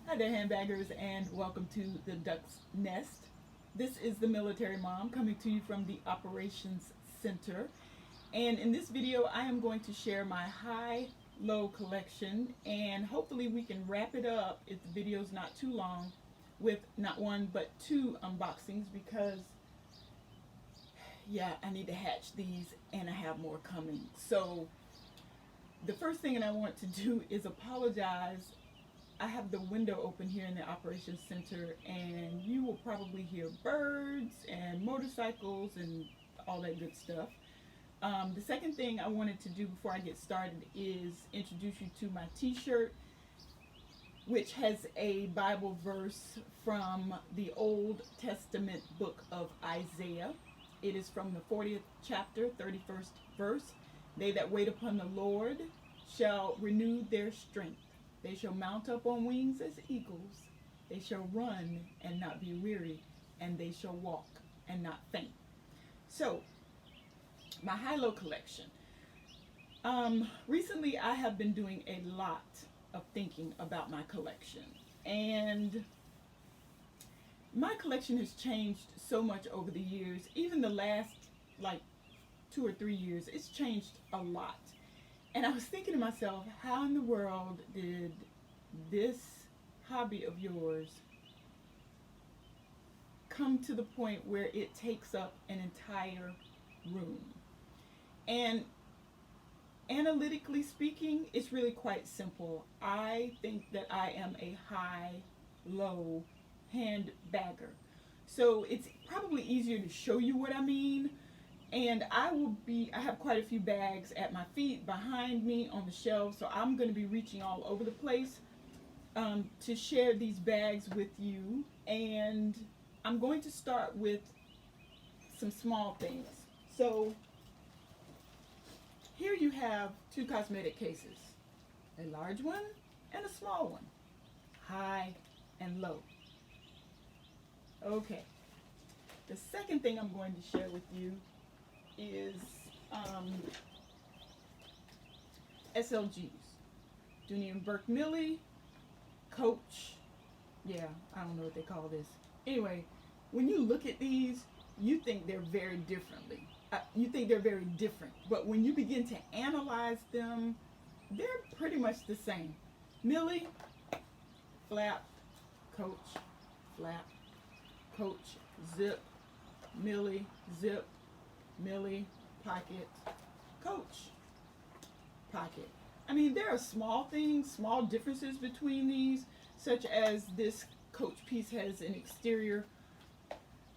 Hi there, handbaggers, and welcome to the Duck's Nest. This is the Military Mom coming to you from the Operations Center. And in this video, I am going to share my high-low collection, and hopefully we can wrap it up if the video is not too long with not one but two unboxings because, yeah, I need to hatch these and I have more coming. So the first thing that I want to do is apologize. I have the window open here in the Operations Center, and you will probably hear birds and motorcycles and all that good stuff. The second thing I wanted to do before I get started is introduce you to my t-shirt, which has a Bible verse from the Old Testament book of Isaiah. It is from the 40th chapter, 31st verse. They that wait upon the Lord shall renew their strength. They shall mount up on wings as eagles. They shall run and not be weary, and they shall walk and not faint. So, my high-low collection. Recently, I have been doing a lot of thinking about my collection, and my collection has changed so much over the years. Even the last, 2 or 3 years, it's changed a lot. And I was thinking to myself, how in the world did this hobby of yours come to the point where it takes up an entire room? And analytically speaking, it's really quite simple. I think that I am a high-low handbagger. So it's probably easier to show you what I mean. And I have quite a few bags at my feet, behind me on the shelves, so I'm going to be reaching all over the place to share these bags with you. And I'm going to start with some small things. So here you have two cosmetic cases, a large one and a small one, high and low. Okay, the second thing I'm going to share with you is SLGs, Dooney and Burke Millie, Coach. Yeah, I don't know what they call this. Anyway, when you look at these, you think they're very differently. You think they're very different, but when you begin to analyze them, they're pretty much the same. Millie, flap, Coach, flap, Coach, zip, Millie, zip, Millie, pocket, Coach, pocket. I mean, there are small things, small differences between these, such as this Coach piece has an exterior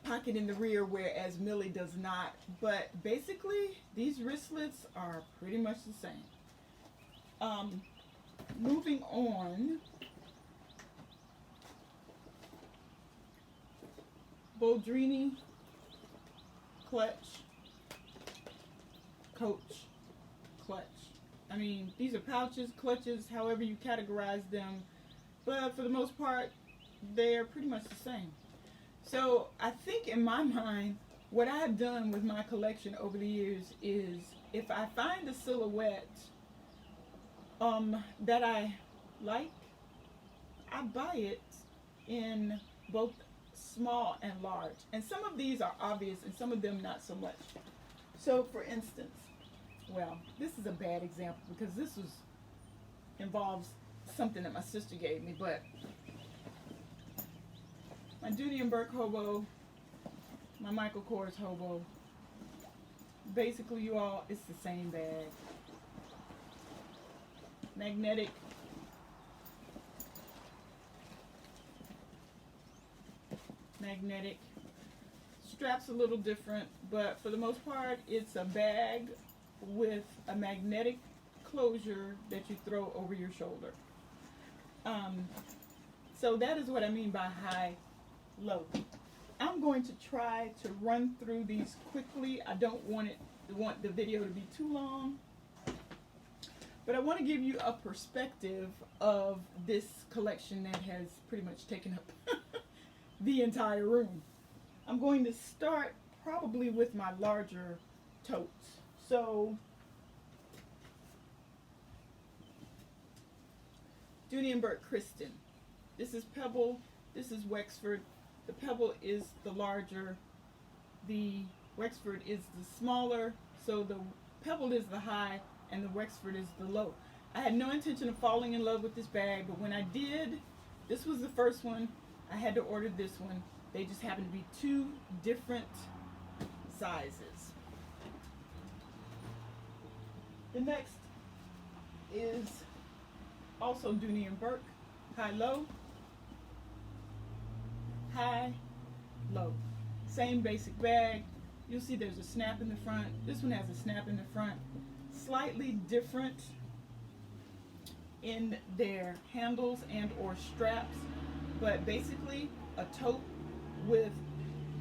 pocket in the rear, whereas Millie does not. But basically, these wristlets are pretty much the same. Moving on, Boldrini, clutch, Coach, clutch. I mean, these are pouches, clutches, however you categorize them, but for the most part, they're pretty much the same. So I think in my mind, what I have done with my collection over the years is, if I find a silhouette that I like, I buy it in both small and large. And some of these are obvious and some of them not so much. So for instance, well, this is a bad example because this involves something that my sister gave me, but my Dooney and Burke hobo, my Michael Kors hobo, basically, you all, it's the same bag. Magnetic, straps a little different, but for the most part, it's a bag with a magnetic closure that you throw over your shoulder. So that is what I mean by high-low. I'm going to try to run through these quickly. I don't want the video to be too long, but I want to give you a perspective of this collection that has pretty much taken up the entire room. I'm going to start probably with my larger totes. So Dooney and Burke Kristen. This is Pebble. This is Wexford. The Pebble is the larger. The Wexford is the smaller. So the Pebble is the high and the Wexford is the low. I had no intention of falling in love with this bag, but when I did, this was the first one. I had to order this one. They just happen to be two different sizes. The next is also Dooney and Burke. High, low. High, low. Same basic bag. You'll see there's a snap in the front. This one has a snap in the front. Slightly different in their handles and or straps, but basically a tote with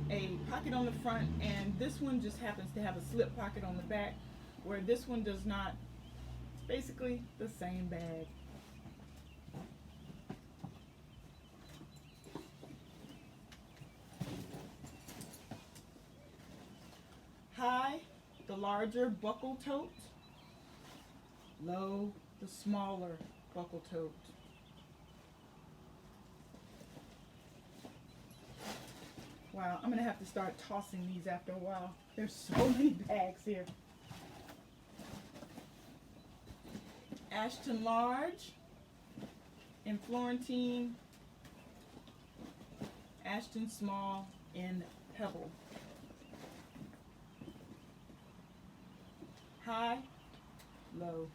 a pocket on the front, and this one just happens to have a slip pocket on the back where this one does not. It's basically the same bag. High, the larger buckle tote. Low, the smaller buckle tote. Wow, I'm gonna have to start tossing these after a while. There's so many bags here. Ashton large in Florentine. Ashton small in Pebble. High, low.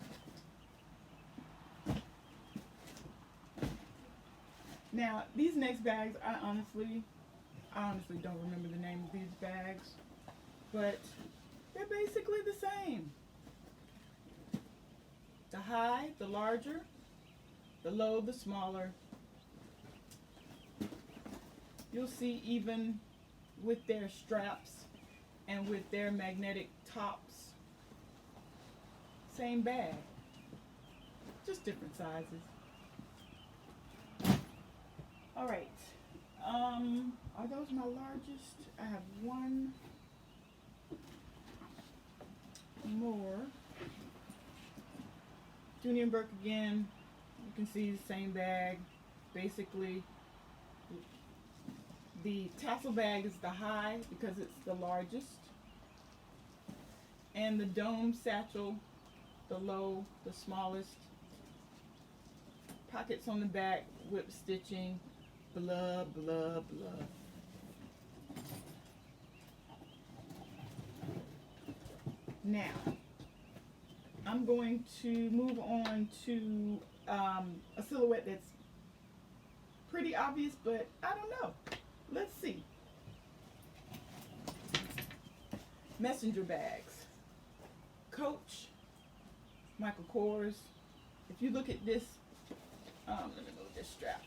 Now, these next bags, I honestly don't remember the name of these bags, but they're basically the same. The high, the larger, the low, the smaller. You'll see even with their straps and with their magnetic tops, same bag, just different sizes. All right, are those my largest? I have one more. Dooney and Burke again. You can see the same bag. Basically, the tassel bag is the high because it's the largest, and the dome satchel, the low, the smallest. Pockets on the back, whip stitching, blah, blah, blah. Now, I'm going to move on to a silhouette that's pretty obvious, but I don't know. Let's see. Messenger bags. Coach, Michael Kors. If you look at this, let me move this strap.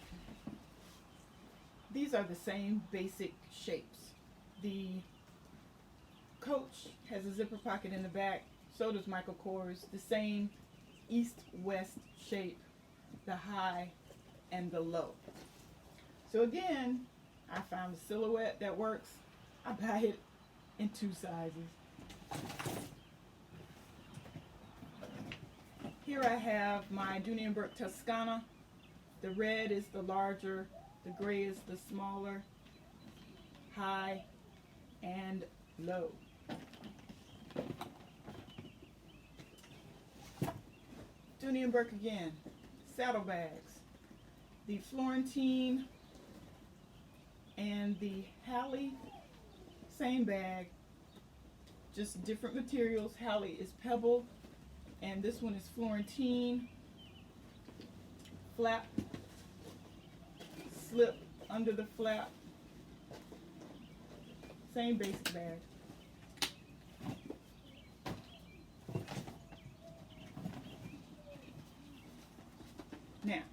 These are the same basic shapes. The Coach has a zipper pocket in the back. So does Michael Kors. The same east-west shape, the high and the low. So again, I found a silhouette that works. I buy it in two sizes. Here I have my Dooney and Burke Toscana. The red is the larger, the gray is the smaller, high and low. Dooney and Burke again, saddlebags. The Florentine and the Halle, same bag, just different materials. Halle is Pebble, and this one is Florentine. Flap, slip under the flap, same basic bag. Now,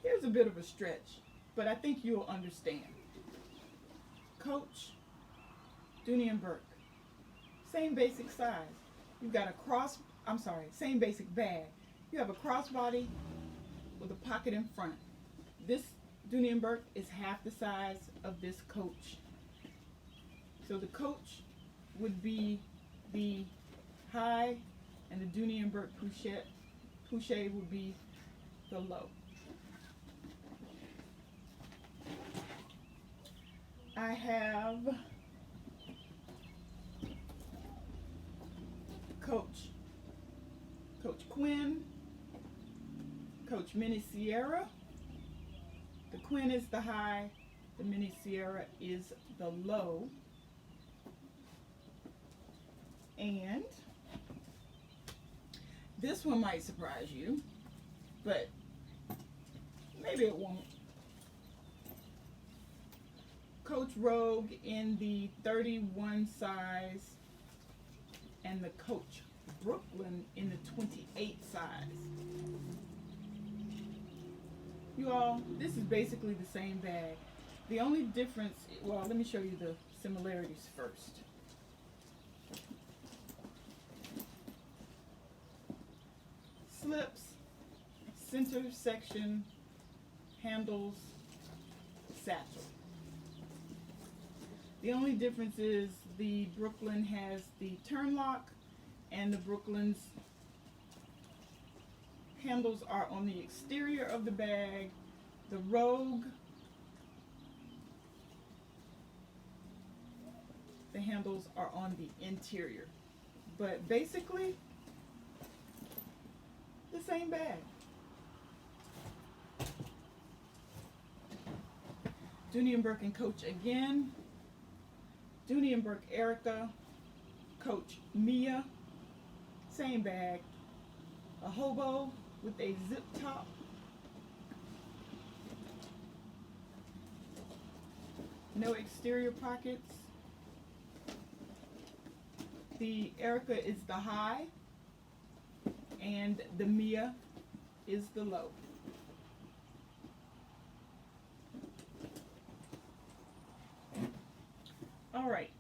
here's a bit of a stretch, but I think you'll understand. Coach, Dooney and Burke, same basic size. You've got a same basic bag. You have a crossbody with a pocket in front. This Dooney and Burke is half the size of this Coach. So the Coach would be the high, and the Dooney and Burke Pouchet would be the low. I have Coach Quinn, Coach Mini Sierra. The Quinn is the high, the Mini Sierra is the low. And this one might surprise you, but maybe it won't. Coach Rogue in the 31 size and the Coach Brooklyn in the 28 size. You all, this is basically the same bag. The only difference, well, let me show you the similarities first. Slips, center section, handles, satchel. The only difference is the Brooklyn has the turn lock and the Brooklyn's handles are on the exterior of the bag. The Rogue, the handles are on the interior. But basically, the same bag. Dooney & Bourke and Coach again. Dooney & Bourke Erica, Coach Mia, same bag. A hobo with a zip top. No exterior pockets. The Erica is the high and the Mia is the low. All right,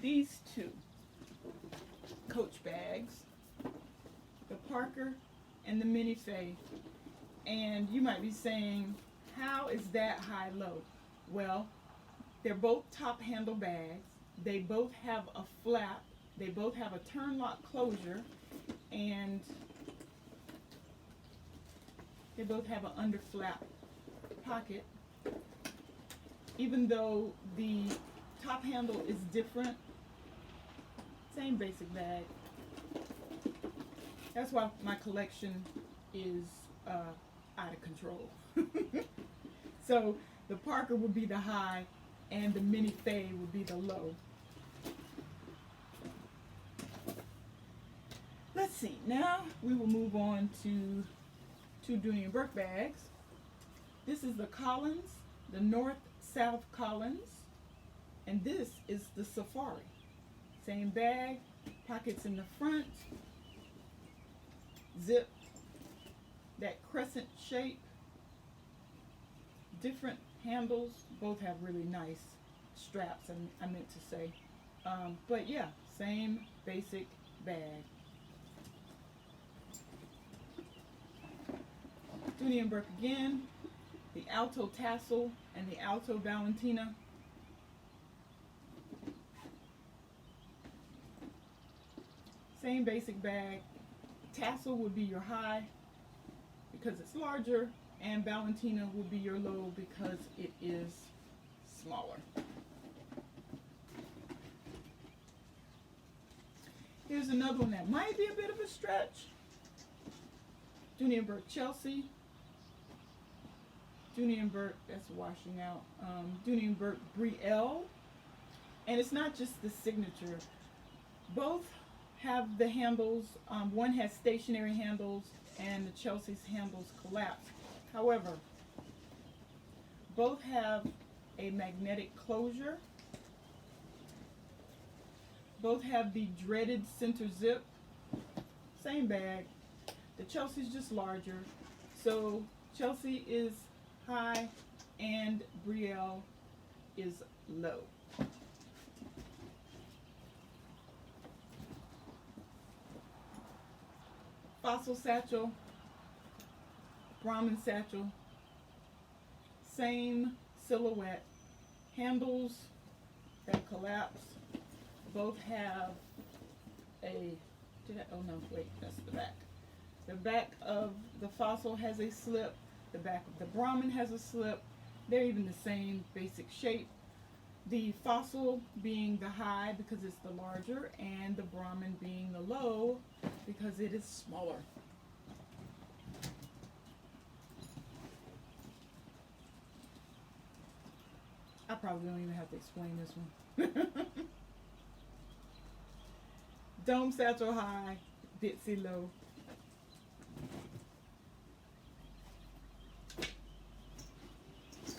these two Coach bags, the Parker and the Mini Faye, and you might be saying, how is that high-low? Well, they're both top handle bags. They both have a flap. They both have a turn lock closure, and they both have an under flap pocket. Even though the top handle is different, same basic bag. That's why my collection is out of control. So the Parker would be the high and the Mini Faye would be the low. Let's see, now we will move on to two Dooney & Bourke bags. This is the Collins, the North-South Collins, and this is the Safari. Same bag, pockets in the front, zip, that crescent shape, different handles, both have really nice straps, I meant to say. But yeah, same basic bag. Dooney & Bourke again, the Alto Tassel and the Alto Valentina. Same basic bag. Tassel would be your high because it's larger, and Valentina would be your low because it is smaller. Here's another one that might be a bit of a stretch. Dooney & Bourke Chelsea. Dooney & Bourke, that's washing out. Dooney & Bourke Brielle. And it's not just the signature. Both have the handles. One has stationary handles and the Chelsea's handles collapse. However, both have a magnetic closure. Both have the dreaded center zip. Same bag. The Chelsea's just larger. So Chelsea is high and Brielle is low. Fossil satchel, Brahmin satchel, same silhouette, handles that collapse, both have a, oh no, wait, that's the back. The back of the Fossil has a slip, the back of the Brahmin has a slip. They're even the same basic shape. The Fossil being the high because it's the larger, and the Brahmin being the low because it is smaller. I probably don't even have to explain this one. Dome satchel high, Bitsy low.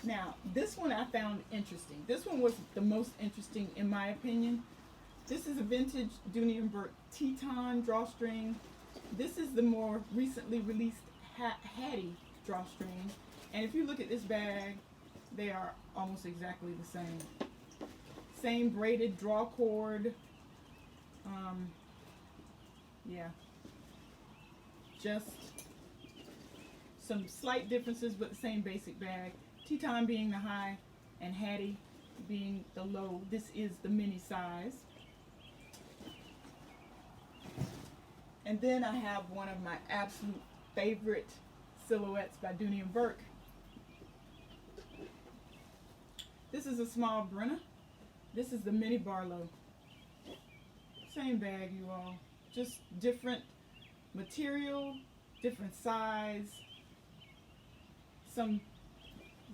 Now, this one I found interesting. This one was the most interesting in my opinion. This is a vintage Dooney & Bourke Teton drawstring. This is the more recently released Hattie drawstring. And if you look at this bag, they are almost exactly the same. Same braided draw cord. Yeah. Just some slight differences, but the same basic bag. Teton being the high and Hattie being the low. This is the mini size. And then I have one of my absolute favorite silhouettes by Dooney & Bourke. This is a small Brenna. This is the mini Barlow. Same bag, you all. Just different material, different size, some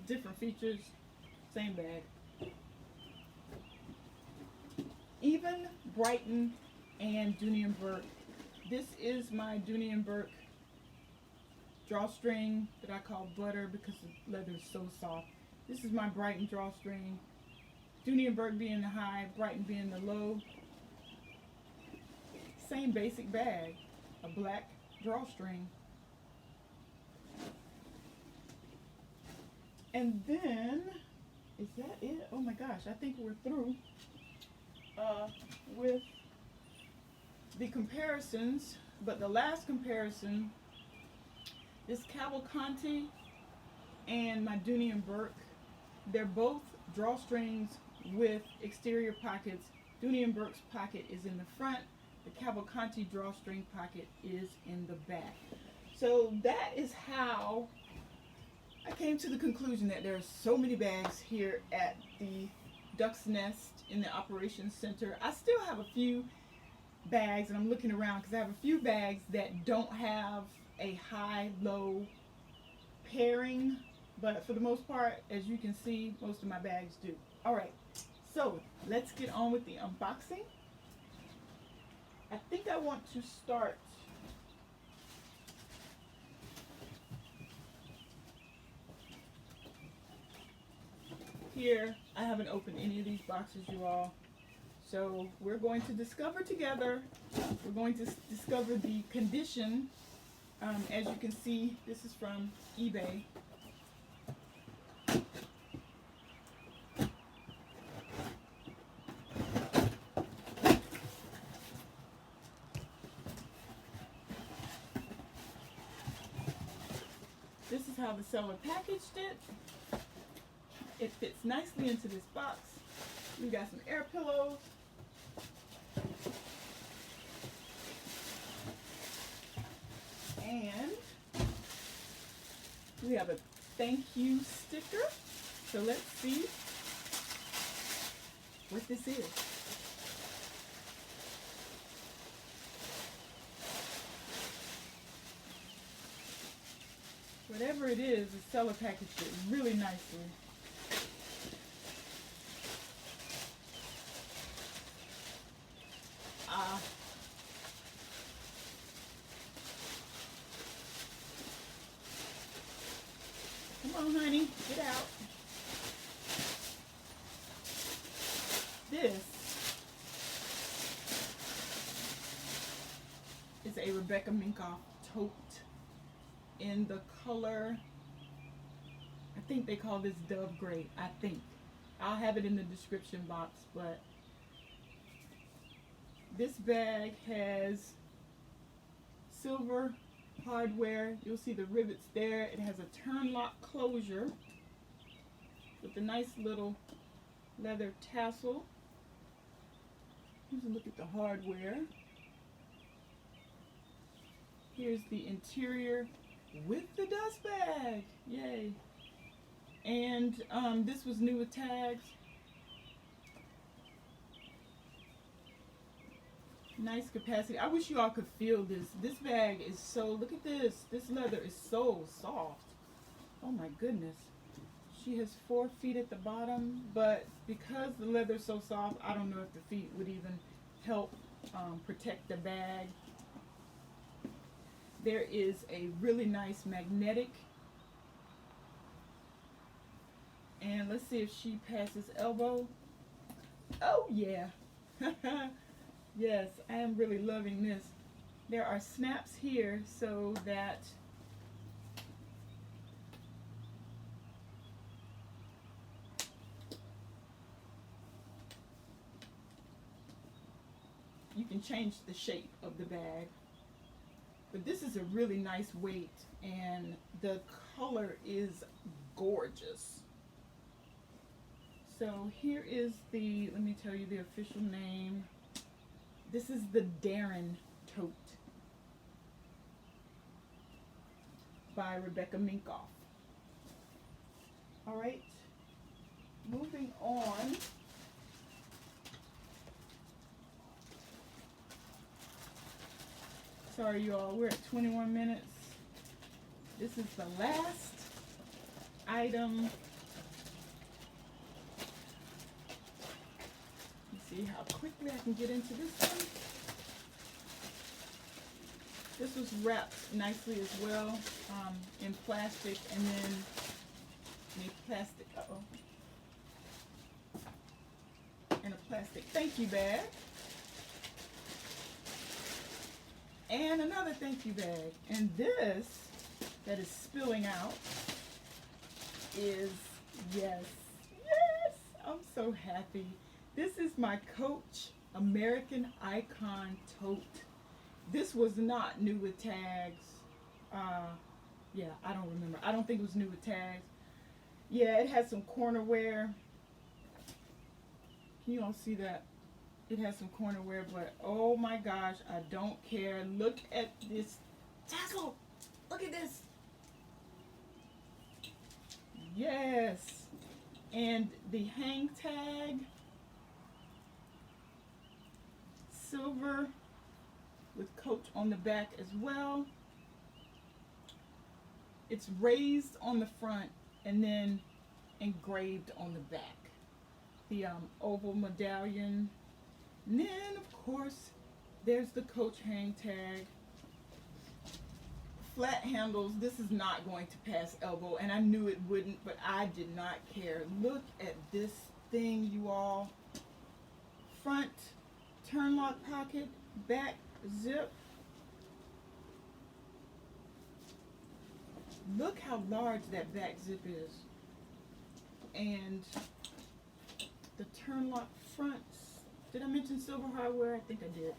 different features, same bag. Even Brighton and Dooney & Bourke. This is my Dooney & Bourke drawstring that I call butter because the leather is so soft. This is my Brighton drawstring. Dooney & Bourke being the high, Brighton being the low. Same basic bag, a black drawstring. And then, is that it? Oh my gosh, I think we're through with the comparisons. But the last comparison is Cavalcanti and my Dooney & Bourke. They're both drawstrings with exterior pockets. Dooney & Bourke's pocket is in the front. The Cavalcanti drawstring pocket is in the back. So that is how I came to the conclusion that there are so many bags here at the Duck's Nest in the Operations Center. I still have a few bags, and I'm looking around because I have a few bags that don't have a high-low pairing, but for the most part, as you can see, most of my bags do. All right, so let's get on with the unboxing. I think I want to start here. I haven't opened any of these boxes, you all. So we're going to discover together. We're going to discover the condition. As you can see, this is from eBay. This is how the seller packaged it. It fits nicely into this box. We've got some air pillows. And we have a thank you sticker. So let's see what this is. Whatever it is, the seller packaged it really nicely. Come on, honey, get out. This is a Rebecca Minkoff tote in the color, I think they call this Dove Gray, I think. I'll have it in the description box, but this bag has silver hardware. You'll see the rivets there. It has a turn lock closure with a nice little leather tassel. Here's a look at the hardware. Here's the interior with the dust bag. Yay. And this was new with tags. Nice capacity. I wish you all could feel this. This bag is so, look at this. This leather is so soft. Oh my goodness. She has 4 feet at the bottom, but because the leather is so soft, I don't know if the feet would even help protect the bag. There is a really nice magnetic. And let's see if she passes elbow. Oh yeah. Yes, I am really loving this. There are snaps here so that you can change the shape of the bag. But this is a really nice weight, and the color is gorgeous. So here is the, let me tell you the official name. This is the Darren Tote by Rebecca Minkoff. All right, moving on. Sorry, you all, we're at 21 minutes. This is the last item. Let's see how quickly I can get into this one. This was wrapped nicely as well, in plastic, and then a plastic, and a plastic thank you bag. And another thank you bag. And this that is spilling out is, yes, I'm so happy. This is my Coach American Icon Tote. This was not new with tags. Yeah, I don't remember. I don't think it was new with tags. Yeah, it has some corner wear. Can you all see that? It has some corner wear, but oh my gosh, I don't care. Look at this tassel. Look at this. Yes. And the hang tag, silver with Coach on the back as well. It's raised on the front and then engraved on the back. The oval medallion. And then, of course, there's the Coach hang tag. Flat handles. This is not going to pass elbow, and I knew it wouldn't, but I did not care. Look at this thing, you all. Front turn lock pocket, back zip. Look how large that back zip is. And the turn lock front. Did I mention silver hardware? I think I did.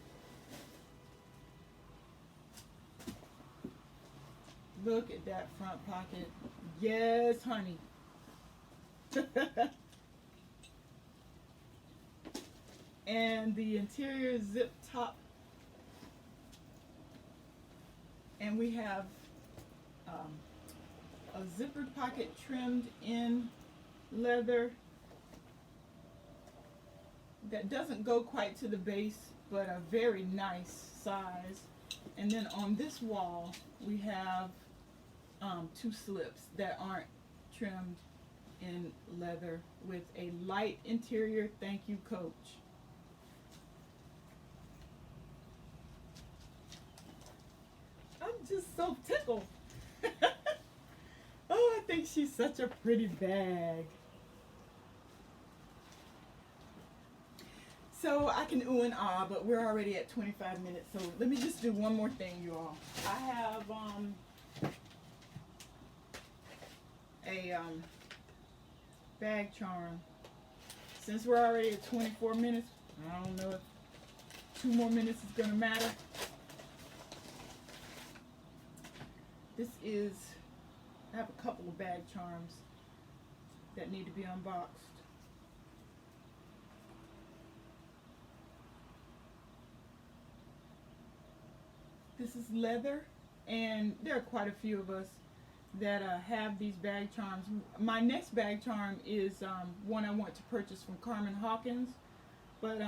Look at that front pocket. Yes, honey. And the interior zip top. And we have a zippered pocket trimmed in leather. That doesn't go quite to the base, but a very nice size. And then on this wall, we have 2 slips that aren't trimmed in leather with a light interior. Thank you, Coach. I'm just so tickled. Oh, I think she's such a pretty bag. So I can ooh and ah, but we're already at 25 minutes. So let me just do one more thing, you all. I have a bag charm. Since we're already at 24 minutes, I don't know if 2 more minutes is gonna matter. This is, I have a couple of bag charms that need to be unboxed. This is leather, and there are quite a few of us that have these bag charms. My next bag charm is one I want to purchase from Carmen Hawkins, but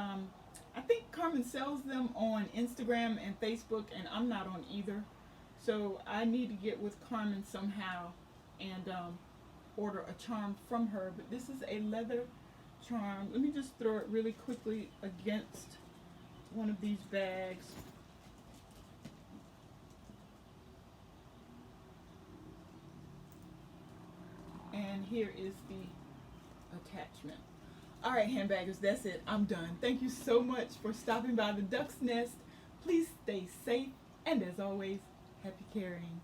I think Carmen sells them on Instagram and Facebook, and I'm not on either. So I need to get with Carmen somehow and order a charm from her. But this is a leather charm. Let me just throw it really quickly against one of these bags. And here is the attachment. All right, handbaggers, that's it. I'm done. Thank you so much for stopping by the Duck's Nest. Please stay safe, and as always, happy carrying.